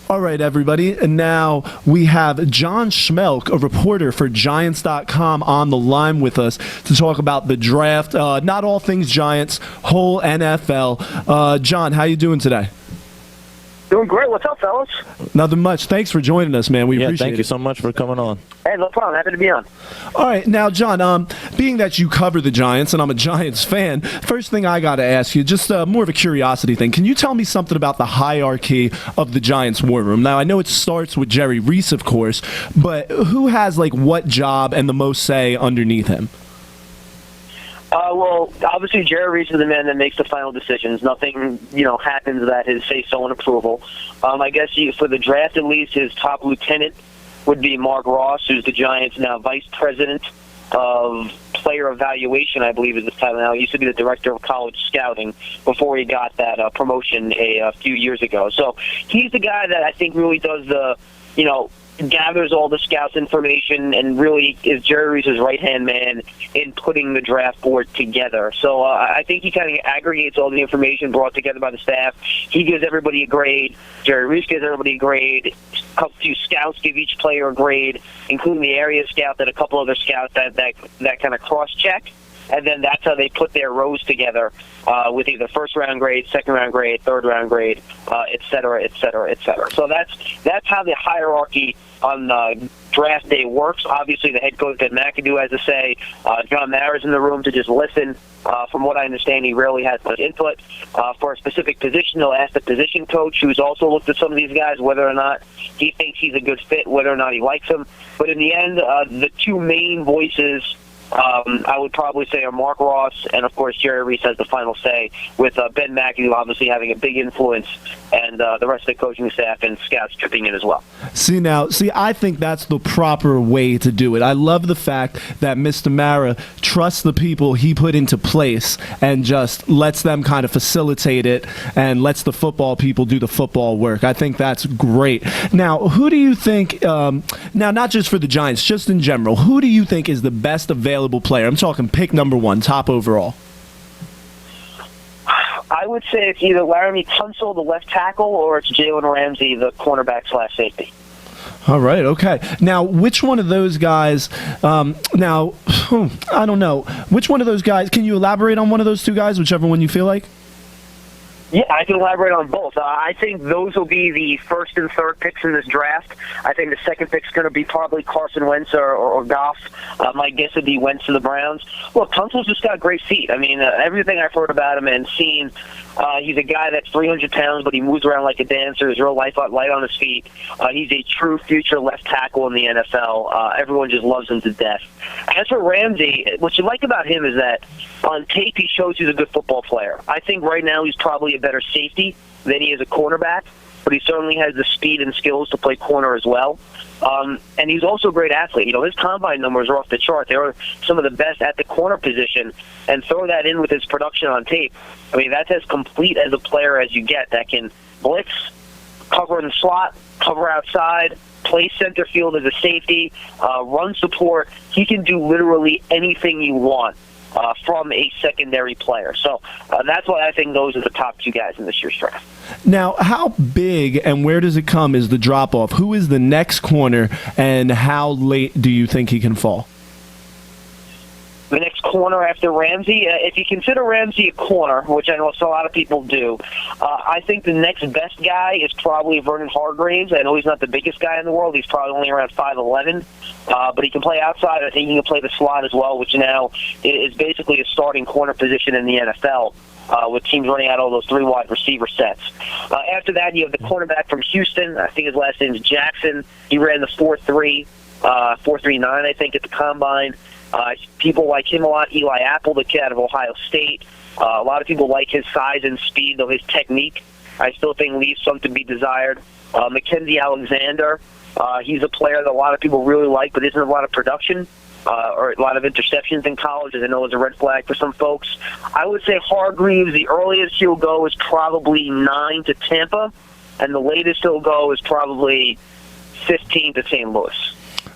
All right, everybody. And now we have John Schmeelk, a reporter for Giants.com, on the line with us to talk about the draft. Not all things Giants, whole NFL. John, how you doing today? Doing great. What's up, fellas? Nothing much. Thanks for joining us, man. We appreciate it. Thank you so much for coming on. Hey, no problem. Happy to be on. All right. Now, John, being that you cover the Giants and I'm a Giants fan, first thing I got to ask you, just more of a curiosity thing. Can you tell me something about the hierarchy of the Giants war room? Now, I know it starts with Jerry Reese, of course, but who has, like, what job and the most say underneath him? Well, obviously, Jerry Reese is the man that makes the final decisions. Nothing, happens without his say-so and approval. I guess for the draft, at least, his top lieutenant would be Mark Ross, who's the Giants' now vice president of player evaluation, I believe is his title now. He used to be the director of college scouting before he got that promotion a few years ago. So he's the guy that I think really does the, gathers all the scouts' information and really is Jerry Reese's right-hand man in putting the draft board together. So I think he kind of aggregates all the information brought together by the staff. He gives everybody a grade. Jerry Reese gives everybody a grade. A few scouts give each player a grade, including the area scout and a couple other scouts that kind of cross-check. And then that's how they put their rows together with either first-round grade, second-round grade, third-round grade, et cetera, et cetera, et cetera. So that's how the hierarchy on draft day works. Obviously, the head coach, Ben McAdoo, has to say. John Mara's in the room to just listen. From what I understand, he rarely has much input. For a specific position, he'll ask the position coach, who's also looked at some of these guys, whether or not he thinks he's a good fit, whether or not he likes him. But in the end, the two main voices I would probably say are Mark Ross and, of course, Jerry Reese has the final say, with Ben McAdoo obviously having a big influence and the rest of the coaching staff and scouts chipping in as well. See, I think that's the proper way to do it. I love the fact that Mr. Mara trusts the people he put into place and just lets them kind of facilitate it and lets the football people do the football work. I think that's great. Now, who do you think, now not just for the Giants, just in general, who do you think is the best available player? I'm talking pick number one, top overall. I would say it's either Laramie Tunsil, the left tackle, or it's Jalen Ramsey, the cornerback/safety. All right, okay. Now, which one of those guys, I don't know. Which one of those guys, can you elaborate on one of those two guys, whichever one you feel like? Yeah, I can elaborate on both. I think those will be the first and third picks in this draft. I think the second pick's going to be probably Carson Wentz or Goff. My guess would be Wentz to the Browns. Look, Tunsil's just got great feet. I mean, everything I've heard about him and seen, he's a guy that's 300 pounds, but he moves around like a dancer. He's real light on his feet. He's a true future left tackle in the NFL. Everyone just loves him to death. As for Ramsey, what you like about him is that on tape he shows he's a good football player. I think right now he's probably a better safety than he is a cornerback, but he certainly has the speed and skills to play corner as well. And he's also a great athlete. His combine numbers are off the chart. They are some of the best at the corner position, and throw that in with his production on tape. I mean, that's as complete as a player as you get that can blitz, cover in the slot, cover outside, play center field as a safety, run support. He can do literally anything you want from a secondary player. So that's why I think those are the top two guys in this year's draft. Now, how big and where does it come is the drop-off? Who is the next corner, and how late do you think he can fall? The next corner after Ramsey, if you consider Ramsey a corner, which I know a lot of people do, I think the next best guy is probably Vernon Hargreaves. I know he's not the biggest guy in the world. He's probably only around 5'11", but he can play outside. I think he can play the slot as well, which now is basically a starting corner position in the NFL. With teams running out all those three wide receiver sets. After that, you have the cornerback from Houston. I think his last name is Jackson. He ran the 4.3, 4.39, I think, at the combine. People like him a lot. Eli Apple, the kid out of Ohio State. A lot of people like his size and speed, though his technique, I still think, leaves some to be desired. Mackenzie Alexander, he's a player that a lot of people really like, but isn't a lot of production. Or a lot of interceptions in college, as I know is a red flag for some folks. I would say Hargreaves, the earliest he'll go is probably 9 to Tampa, and the latest he'll go is probably 15 to St. Louis.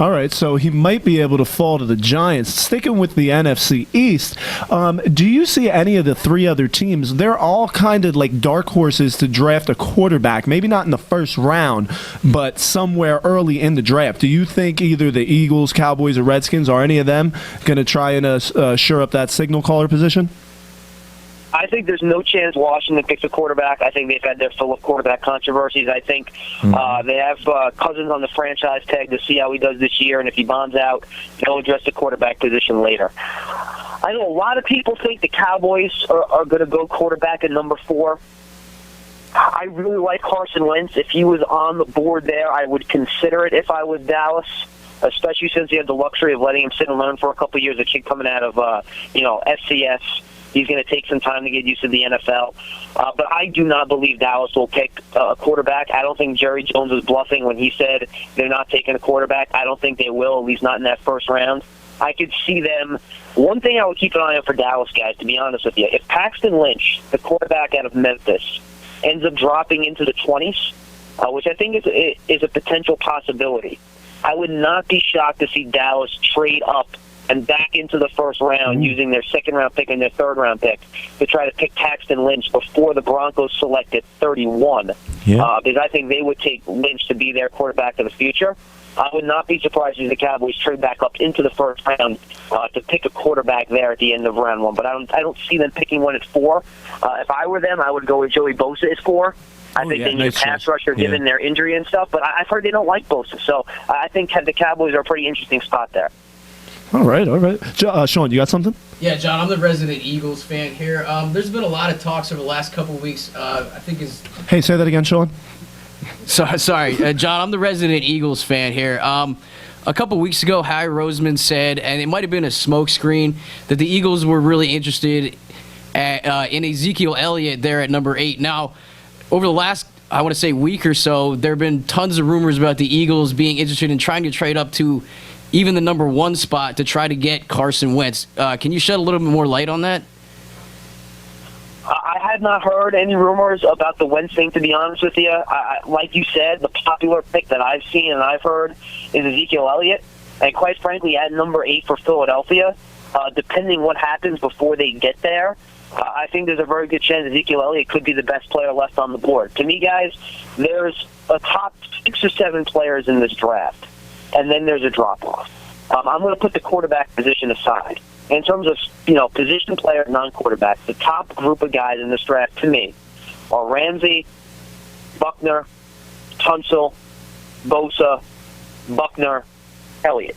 All right, so he might be able to fall to the Giants. Sticking with the NFC East, do you see any of the three other teams? They're all kind of like dark horses to draft a quarterback, maybe not in the first round, but somewhere early in the draft. Do you think either the Eagles, Cowboys, or Redskins, are any of them going to try and shore up that signal caller position? I think there's no chance Washington picks a quarterback. I think they've had their fill of quarterback controversies. I think they have Cousins on the franchise tag to see how he does this year, and if he bombs out, they'll address the quarterback position later. I know a lot of people think the Cowboys are going to go quarterback at number 4. I really like Carson Wentz. If he was on the board there, I would consider it if I was Dallas, especially since he had the luxury of letting him sit and learn for a couple of years. A kid coming out of FCS. He's going to take some time to get used to the NFL. But I do not believe Dallas will pick a quarterback. I don't think Jerry Jones was bluffing when he said they're not taking a quarterback. I don't think they will, at least not in that first round. I could see them. One thing I would keep an eye on for Dallas, guys, to be honest with you, if Paxton Lynch, the quarterback out of Memphis, ends up dropping into the 20s, which I think is a potential possibility, I would not be shocked to see Dallas trade up and back into the first round using their second-round pick and their third-round pick to try to pick Paxton Lynch before the Broncos select at 31. Because I think they would take Lynch to be their quarterback of the future. I would not be surprised if the Cowboys trade back up into the first round to pick a quarterback there at the end of round 1. But I don't see them picking one at 4. If I were them, I would go with Joey Bosa at 4. I think they need a pass rusher given their injury and stuff. But I've heard they don't like Bosa. So I think the Cowboys are a pretty interesting spot there. All right. Sean, you got something? Yeah, John, I'm the resident Eagles fan here. There's been a lot of talks over the last couple of weeks. Hey, say that again, Sean. Sorry, John, I'm the resident Eagles fan here. A couple weeks ago, Harry Roseman said, and it might have been a smokescreen, that the Eagles were really interested in Ezekiel Elliott there at number 8. Now, over the last, I want to say, week or so, there have been tons of rumors about the Eagles being interested in trying to trade up to even the number 1 spot to try to get Carson Wentz. Can you shed a little bit more light on that? I had not heard any rumors about the Wentz thing, to be honest with you. Like you said, the popular pick that I've seen and I've heard is Ezekiel Elliott. And quite frankly, at number 8 for Philadelphia, depending what happens before they get there, I think there's a very good chance Ezekiel Elliott could be the best player left on the board. To me, guys, there's a top 6 or 7 players in this draft, and then there's a drop-off. I'm going to put the quarterback position aside. In terms of, position player, non-quarterback, the top group of guys in this draft, to me, are Ramsey, Buckner, Tunsil, Bosa, Buckner, Elliott.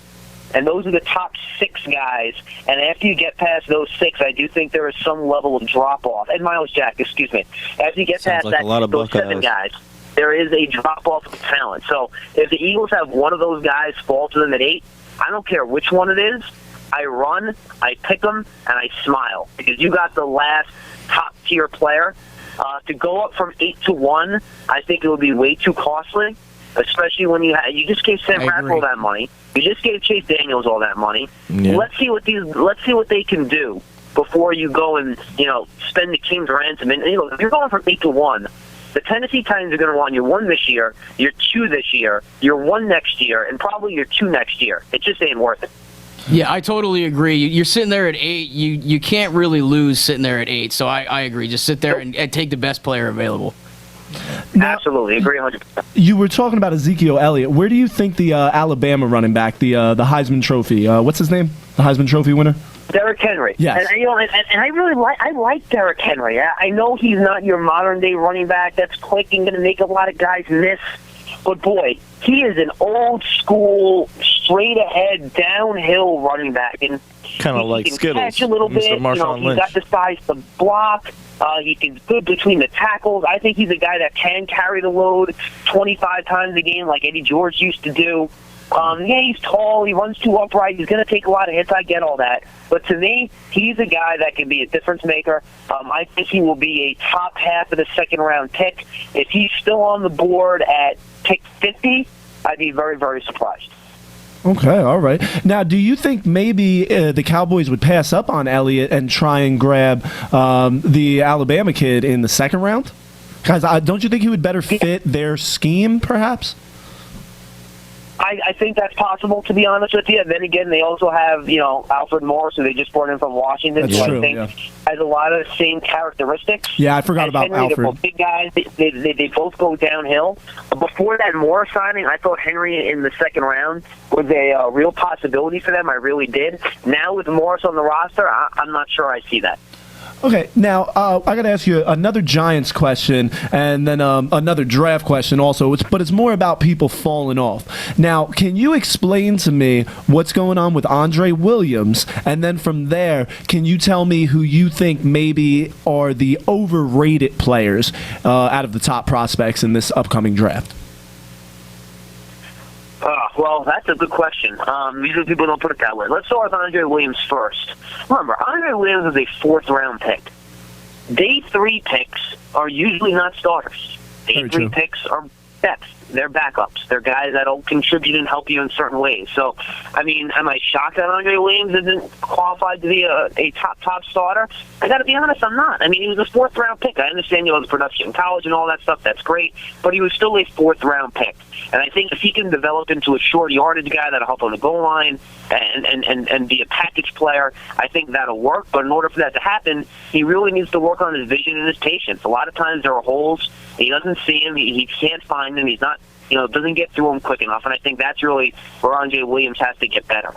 And those are the top 6 guys. And after you get past those 6, I do think there is some level of drop-off. And Miles Jack, excuse me. After you get past those 7 guys, there is a drop-off of talent. So if the Eagles have one of those guys fall to them at 8, I don't care which one it is. I run, I pick them, and I smile. Because you got the last top-tier player. To go up from 8 to 1, I think it would be way too costly, especially when you just gave Sam Bradford all that money. You just gave Chase Daniels all that money. Yeah. Let's see what they can do before you go and spend the king's ransom. And if you're going from 8 to 1, the Tennessee Titans are going to want your 1 this year, your 2 this year, your 1 next year, and probably your 2 next year. It just ain't worth it. Yeah, I totally agree. You're sitting there at 8. You can't really lose sitting there at 8. So I agree. Just sit there and take the best player available. Now, absolutely, agree 100%. You were talking about Ezekiel Elliott. Where do you think the Alabama running back, the Heisman Trophy, what's his name? The Heisman Trophy winner? Derrick Henry. Yes. And I really like Derrick Henry. I know he's not your modern day running back that's quick and going to make a lot of guys miss. But boy, he is an old school, straight ahead, downhill running back, and kind of like he can Skittles, catch a little bit. Mr. Marshawn He's got the size to block. He can good between the tackles. I think he's a guy that can carry the load 25 times a game, like Eddie George used to do. He's tall. He runs too upright. He's going to take a lot of hits. I get all that. But to me, he's a guy that can be a difference maker. I think he will be a top half of the second-round pick. If he's still on the board at pick 50, I'd be very, very surprised. Okay, all right. Now, do you think maybe the Cowboys would pass up on Elliott and try and grab the Alabama kid in the second round? Guys, don't you think he would better fit their scheme, perhaps? I think that's possible, to be honest with you. Then again, they also have, Alfred Morris, who they just brought in from Washington, That's who true, I think has a lot of the same characteristics. Yeah, I forgot as about Henry. Alfred. They're both big guys. They both go downhill. Before that Morris signing, I thought Henry in the second round was a real possibility for them. I really did. Now with Morris on the roster, I'm not sure I see that. Okay, now I got to ask you another Giants question and then another draft question also, but it's more about people falling off. Now, can you explain to me what's going on with Andre Williams? And then from there, can you tell me who you think maybe are the overrated players out of the top prospects in this upcoming draft? Well, that's a good question. Usually people don't put it that way. Let's start with Andre Williams first. Remember, Andre Williams was a fourth-round pick. Day 3 picks are usually not starters. Day 3 picks are depth. They're backups. They're guys that'll contribute and help you in certain ways. So, I mean, am I shocked that Andre Williams isn't qualified to be a top starter? I got to be honest, I'm not. I mean, he was a fourth-round pick. I understand, the production in college and all that stuff. That's great. But he was still a fourth-round pick. And I think if he can develop into a short yardage guy that'll help on the goal line and be a package player, I think that'll work. But in order for that to happen, he really needs to work on his vision and his patience. A lot of times there are holes. He doesn't see him. He can't find them. He's not, doesn't get through them quick enough. And I think that's really where Andre Williams has to get better.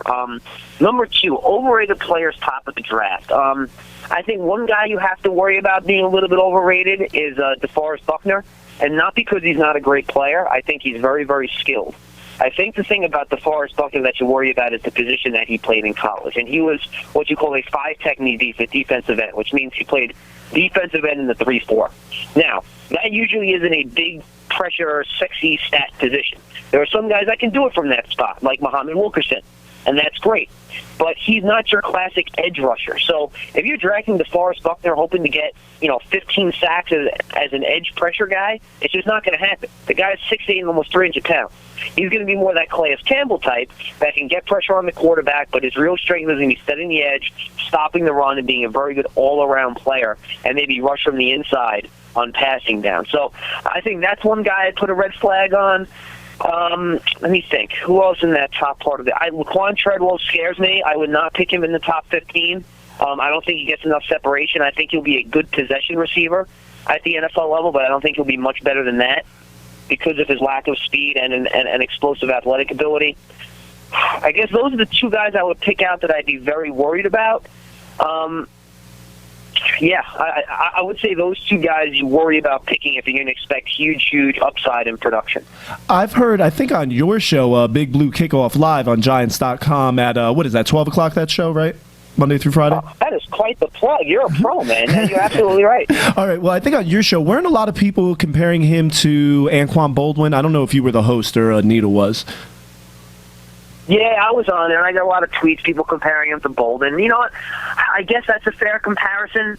Number 2, overrated players top of the draft. I think one guy you have to worry about being a little bit overrated is DeForest Buckner. And not because he's not a great player. I think he's very, very skilled. I think the thing about DeForest Buckner that you worry about is the position that he played in college. And he was what you call a 5-technique defensive end, which means he played defensive end in the 3-4. Now, that usually isn't a big pressure, sexy stat position. There are some guys that can do it from that spot, like Muhammad Wilkerson, and that's great. But he's not your classic edge rusher. So if you're drafting DeForest Buckner hoping to get, 15 sacks as an edge pressure guy, it's just not going to happen. The guy's 6'8" and almost 300 pounds. He's going to be more that Calais Campbell type that can get pressure on the quarterback, but his real strength is going to be setting the edge, stopping the run, and being a very good all-around player, and maybe rush from the inside on passing down. So I think that's one guy I'd put a red flag on. Let me think. Who else in that top part of it? Laquan Treadwell scares me. I would not pick him in the top 15. I don't think he gets enough separation. I think he'll be a good possession receiver at the NFL level, but I don't think he'll be much better than that because of his lack of speed and explosive athletic ability. I guess those are the 2 guys I would pick out that I'd be very worried about. Yeah, I would say those 2 guys you worry about picking if you're going to expect huge upside in production. I've heard, I think on your show, Big Blue Kickoff Live on Giants.com at, 12 o'clock, that show, right? Monday through Friday? That is quite the plug. You're a pro, man. You're absolutely right. All right. Well, I think on your show, weren't a lot of people comparing him to Anquan Boldin? I don't know if you were the host or Anita was. Yeah, I was on there, and I got a lot of tweets, people comparing him to Boldin. You know what? I guess that's a fair comparison.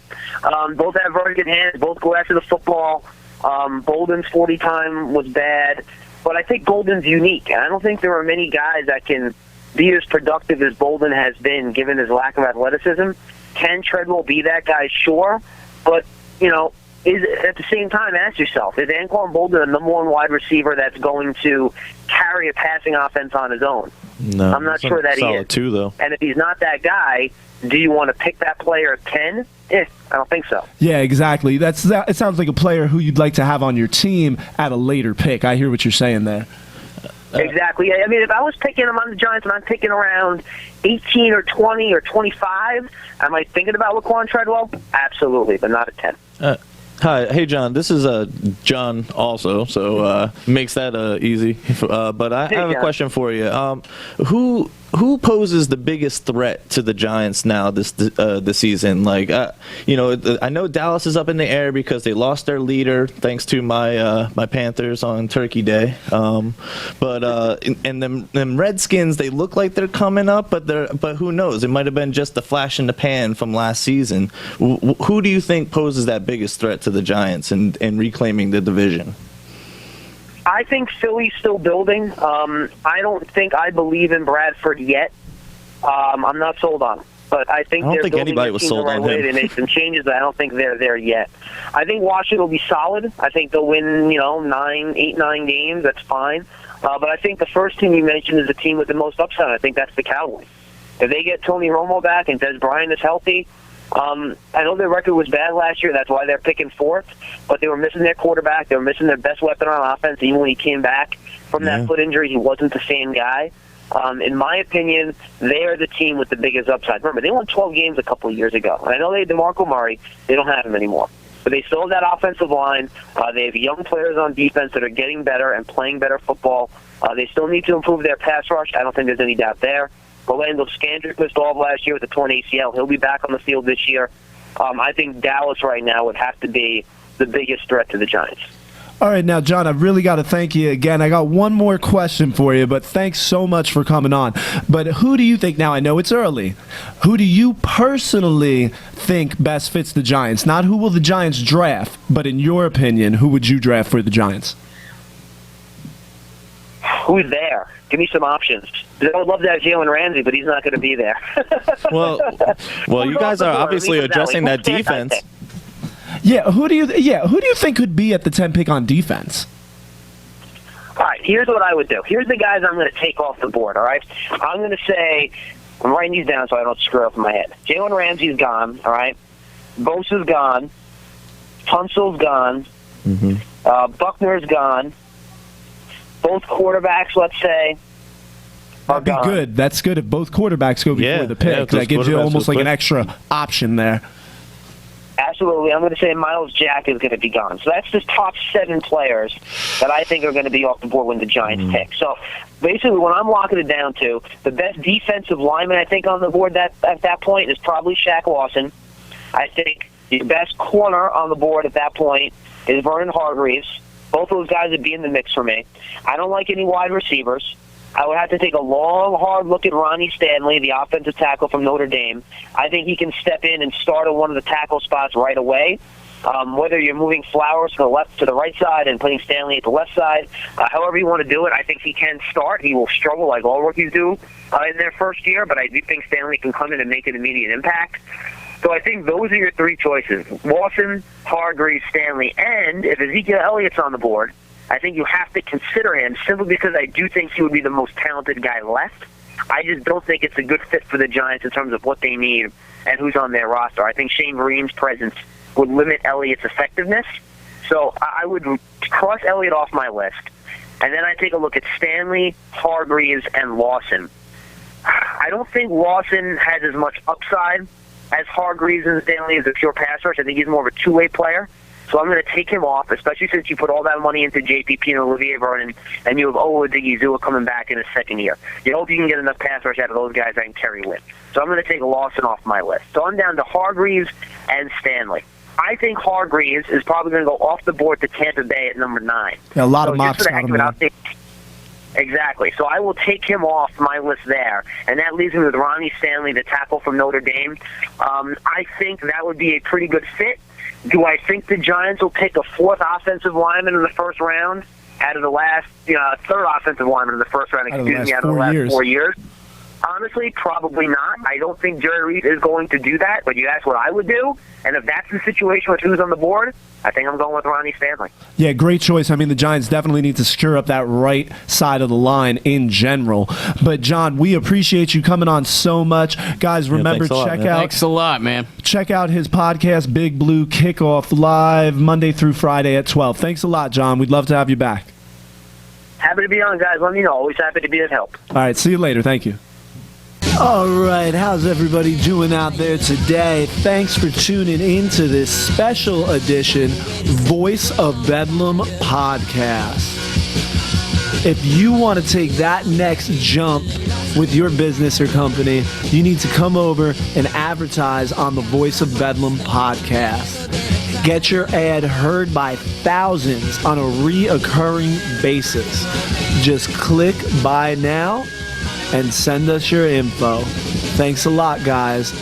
Both have very good hands. Both go after the football. Boldin's 40 time was bad, but I think Boldin's unique. And I don't think there are many guys that can be as productive as Boldin has been, given his lack of athleticism. Can Treadwell be that guy? Sure. But, is at the same time, ask yourself, is Anquan Boldin the number 1 wide receiver that's going to carry a passing offense on his own? No. I'm not sure that he is. Solid 2, though. And if he's not that guy, do you want to pick that player at 10? I don't think so. Yeah, exactly. It sounds like a player who you'd like to have on your team at a later pick. I hear what you're saying there. Exactly. I mean, if I was picking him on the Giants and I'm picking around 18 or 20 or 25, am I thinking about Laquan Treadwell? Absolutely, but not at 10. Hi, hey John. This is John also, so makes that easy. But I have a question for you. Who poses the biggest threat to the Giants now this season? Like, I know Dallas is up in the air because they lost their leader, thanks to my Panthers on Turkey Day. And them Redskins, they look like they're coming up, but who knows? It might have been just a flash in the pan from last season. Who do you think poses that biggest threat to the Giants in reclaiming the division? I think Philly's still building. I don't think I believe in Bradford yet. I'm not sold on him. But I think they're building anybody was sold on him. They made some changes, but I don't think they're there yet. I think Washington will be solid. I think they'll win, 8, 9 games. That's fine. But I think the first team you mentioned is the team with the most upside. I think that's the Cowboys. If they get Tony Romo back and Des Bryant is healthy, I know their record was bad last year. That's why they're picking fourth. But they were missing their quarterback. They were missing their best weapon on offense. Even when he came back from that foot injury, he wasn't the same guy. In my opinion, they are the team with the biggest upside. Remember, they won 12 games a couple of years ago. And I know they had DeMarco Murray. They don't have him anymore. But they still have that offensive line. They have young players on defense that are getting better and playing better football. They still need to improve their pass rush. I don't think there's any doubt there. Orlando Scandrick missed all of last year with a torn ACL. He'll be back on the field this year. I think Dallas right now would have to be the biggest threat to the Giants. All right, now, John, I really got to thank you again. I got one more question for you, but thanks so much for coming on. But who do you think, now I know it's early, who do you personally think best fits the Giants? Not who will the Giants draft, but in your opinion, who would you draft for the Giants? Who's there? Give me some options. I would love to have Jalen Ramsey, but he's not going to be there. well, you guys are obviously addressing that defense. Yeah, who do you think could be at the 10 pick on defense? All right, here's what I would do. Here's the guys I'm going to take off the board, all right? I'm going to say, I'm writing these down so I don't screw up in my head. Jalen Ramsey's gone, all right? Bosa's gone. Tunsil's gone. Buckner's gone. Both quarterbacks, let's say, are That'd be gone. good. That's good if both quarterbacks go before the pick. Yeah, that gives you almost like an extra option there. Absolutely. I'm going to say Miles Jack is going to be gone. So that's just top 7 players that I think are going to be off the board when the Giants pick. So basically what I'm locking it down to, the best defensive lineman I think on the board at that point is probably Shaq Lawson. I think the best corner on the board at that point is Vernon Hargreaves. Both of those guys would be in the mix for me. I don't like any wide receivers. I would have to take a long, hard look at Ronnie Stanley, the offensive tackle from Notre Dame. I think he can step in and start at one of the tackle spots right away. Whether you're moving Flowers from the left to the right side and putting Stanley at the left side, however you want to do it, I think he can start. He will struggle like all rookies do in their first year, but I do think Stanley can come in and make an immediate impact. So I think those are your 3 choices: Lawson, Hargreaves, Stanley, and if Ezekiel Elliott's on the board, I think you have to consider him simply because I do think he would be the most talented guy left. I just don't think it's a good fit for the Giants in terms of what they need and who's on their roster. I think Shane Vereen's presence would limit Elliott's effectiveness. So I would cross Elliott off my list, and then I take a look at Stanley, Hargreaves, and Lawson. I don't think Lawson has as much upside as Hargreaves and Stanley as a pure pass rush. I think he's more of a two-way player. So I'm going to take him off, especially since you put all that money into JPP and Olivier Vernon, and you have Odigizua coming back in his second year. You hope you can get enough pass rush out of those guys that can carry with. So I'm going to take Lawson off my list. So I'm down to Hargreaves and Stanley. I think Hargreaves is probably going to go off the board to Tampa Bay at number 9. Yeah, a lot of mocks got him. Exactly. So I will take him off my list there, and that leaves me with Ronnie Stanley, the tackle from Notre Dame. I think that would be a pretty good fit. Do I think the Giants will pick a 4th offensive lineman in the first round out of the last, 3rd offensive lineman in the first round, out of the last 4 years? Honestly, probably not. I don't think Jerry Reed is going to do that, but you asked what I would do, and if that's the situation with who's on the board, I think I'm going with Ronnie Stanley. Yeah, great choice. I mean, the Giants definitely need to secure up that right side of the line in general. But, John, we appreciate you coming on so much. Guys, remember, Thanks a lot, man. Check out his podcast, Big Blue Kickoff Live, Monday through Friday at 12. Thanks a lot, John. We'd love to have you back. Happy to be on, guys. Let me know. Always happy to be of help. All right, see you later. Thank you. All right, how's everybody doing out there today? Thanks for tuning in to this special edition Voice of Bedlam podcast. If you want to take that next jump with your business or company, you need to come over and advertise on the Voice of Bedlam podcast. Get your ad heard by thousands on a reoccurring basis. Just click buy now and send us your info. Thanks a lot, guys.